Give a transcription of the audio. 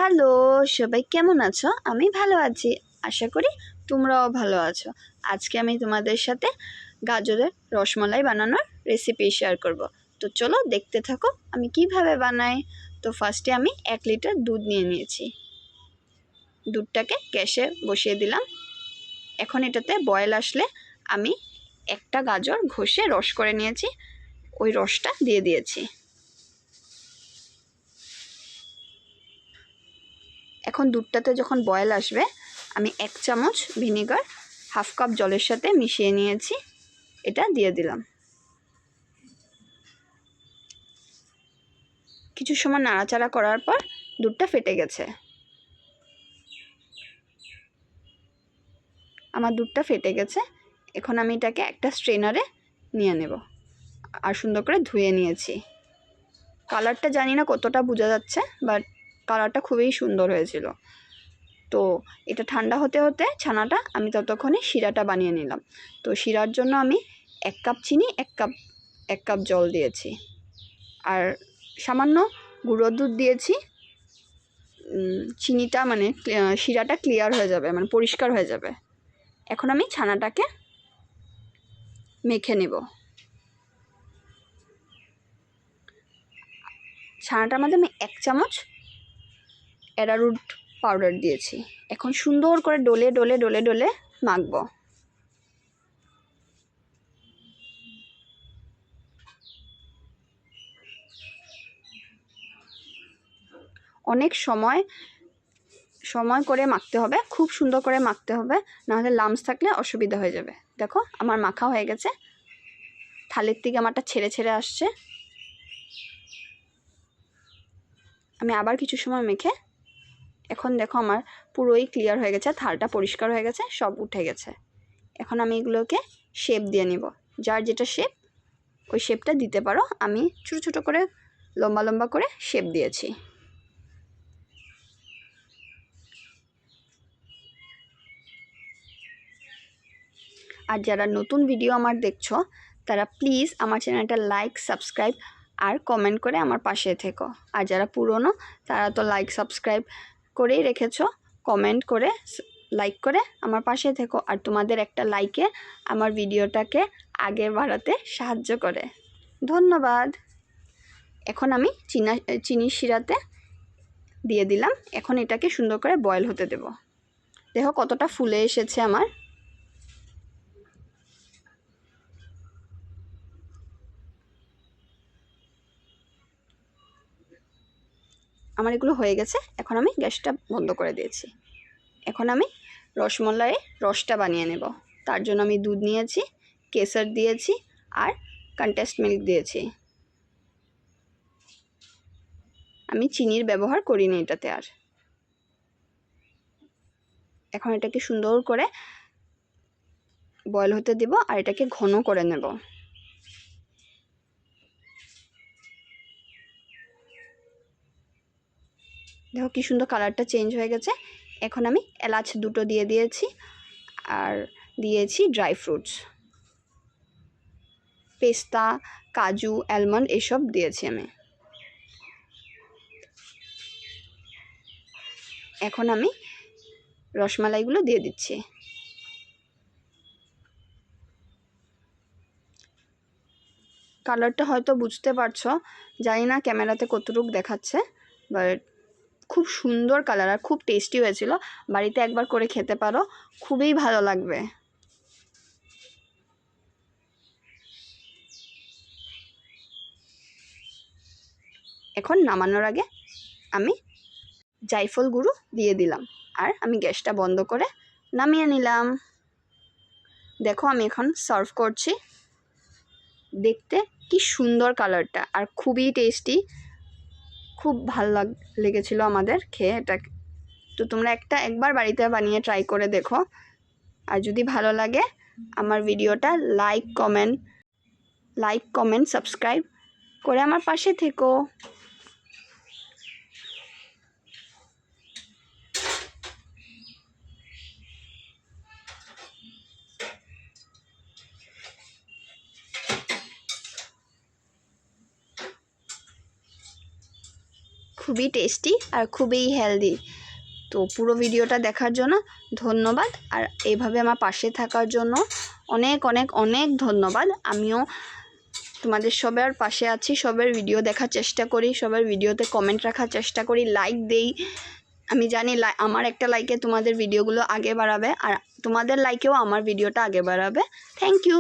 Hello, সবাই কেমন আছো? আমি ভালো আছি। আশা করি তোমরাও ভালো আছো। আজকে আমি তোমাদের সাথে গাজরের রসমালাই বানানোর রেসিপি শেয়ার করব। তো চলো দেখতে থাকো আমি কিভাবে বানাই। তো ফার্স্টে আমি 1 লিটার দুধ নিয়ে নিয়েছি। দুধটাকে গ্যাসে বসিয়ে দিলাম। এখন এটাতে বয়েল আসলে আমি একটা গাজর ঘষে রস করে নিয়েছি, ওই রসটা দিয়ে দিয়েছি। এখন দুধটাতে যখন বয়েল আসবে আমি 1 চামচ ভিনেগার 1/2 কাপ জলের সাথে মিশিয়ে নিয়েছি, এটা দিয়ে দিলাম। কিছু সময় নাড়াচাড়া করার পর দুধটা ফেটে গেছে। আমার দুধটা ফেটে গেছে। এখন আমি এটাকে একটা স্ট্রেনারে নিয়ে নেব আর সুন্দর করে ধুয়ে নিয়েছি। কালারটা জানি না কতটা বোঝা যাচ্ছে, বাট কালারটা খুবই সুন্দর হয়েছিল। তো এটা ঠান্ডা হতে হতে ছানাটা আমি ততক্ষণে শিরাটা বানিয়ে নিলাম। তো শিরার জন্য আমি 1 কাপ চিনি 1 কাপ জল দিয়েছি আর সামান্য গুঁড়ো দুধ দিয়েছি। চিনিটা মানে শিরাটা ক্লিয়ার হয়ে যাবে, মানে পরিষ্কার হয়ে যাবে। এখন আমি ছানাটাকে মেখে নেব। ছানাটার মধ্যে আমি 1 চামচ অ্যারারুট পাউডার দিয়েছি। এখন সুন্দর করে ডলে ডলে ডলে ডলে মাখবো। অনেক সময় করে মাখতে হবে, খুব সুন্দর করে মাখতে হবে, নাহলে লামস থাকলে অসুবিধা হয়ে যাবে। দেখো আমার মাখা হয়ে গেছে, থালের থেকে আমারটা ছেড়ে ছেড়ে আসছে। আমি আবার কিছু সময় মেখে এখন দেখো আমার পুরোই ক্লিয়ার হয়ে গেছে, থালটা পরিষ্কার হয়ে গেছে, সব উঠে গেছে। এখন আমি এগুলোকে শেপ দিয়ে নিব। যার যেটা শেপ ওই শেপটা দিতে পারো। আমি ছোট ছোট করে লম্বা লম্বা করে শেপ দিয়েছি। আর যারা নতুন ভিডিও আমার দেখছো তারা প্লিজ আমার চ্যানেলটা লাইক সাবস্ক্রাইব আর কমেন্ট করে আমার পাশে থেকো। আর যারা পুরনো তারা তো লাইক সাবস্ক্রাইব করেই রেখেছো, কমেন্ট করে লাইক করে আমার পাশে থেকো। আর তোমাদের একটা লাইকে আমার ভিডিওটাকে আগে বাড়াতে সাহায্য করে। ধন্যবাদ। এখন আমি চিনির শিরাতে দিয়ে দিলাম। এখন এটাকে সুন্দর করে বয়েল হতে দেব। দেখো কতটা ফুলে এসেছে আমার। এগুলো হয়ে গেছে। এখন আমি গ্যাসটা বন্ধ করে দিয়েছি। এখন আমি রসমলাইয়ের রসটা বানিয়ে নেব। তার জন্য আমি দুধ নিয়েছি, কেসর দিয়েছি আর কনডেন্সড মিল্ক দিয়েছি। আমি চিনির ব্যবহার করিনি এটাতে আর। এখন এটাকে সুন্দর করে বয়েল হতে দেব আর এটাকে ঘন করে নেব। দেখো কি সুন্দর কালারটা চেঞ্জ হয়ে গেছে। এখন আমি এলাচ 2টো দিয়ে দিয়েছি আর দিয়েছি ড্রাই ফ্রুটস, পেস্তা, কাজু, অ্যালমন্ড এসব দিয়েছি আমি। এখন আমি রসমালাইগুলো দিয়ে দিচ্ছি। কালারটা হয়তো বুঝতে পারছো, জানি না ক্যামেরাতে কতটুকু দেখাচ্ছে, বাট খুব সুন্দর কালার আর খুব টেস্টি হয়েছিল। বাড়িতে একবার করে খেতে পারো, খুবই ভালো লাগবে। এখন নামানোর আগে আমি জায়ফল গুঁড়ো দিয়ে দিলাম আর আমি গ্যাসটা বন্ধ করে নামিয়ে নিলাম। দেখো আমি এখন সার্ভ করছি। দেখতে কি সুন্দর কালারটা আর খুবই টেস্টি, খুব লেগেছিল আমাদের খেয়ে এটা। তো তোমরা একবার বাড়িতে বানিয়ে ট্রাই করে দেখো। আর যদি ভালো লাগে আমার ভিডিওটা লাইক কমেন্ট সাবস্ক্রাইব করে আমার পাশে থেকো। খুবই টেস্টি আর খুবই হেলদি। তো পুরো ভিডিওটা দেখার জন্য ধন্যবাদ, আর এইভাবে আমার পাশে থাকার জন্য অনেক অনেক অনেক ধন্যবাদ। আমিও তোমাদের সবার পাশে আছি, সবার ভিডিও দেখার চেষ্টা করি, সবার ভিডিওতে কমেন্ট রাখার চেষ্টা করি, লাইক দেই। আমি জানি আমার একটা লাইকে তোমাদের ভিডিওগুলো আগে বাড়াবে, আর তোমাদের লাইকেও আমার ভিডিওটা আগে বাড়াবে। Thank you.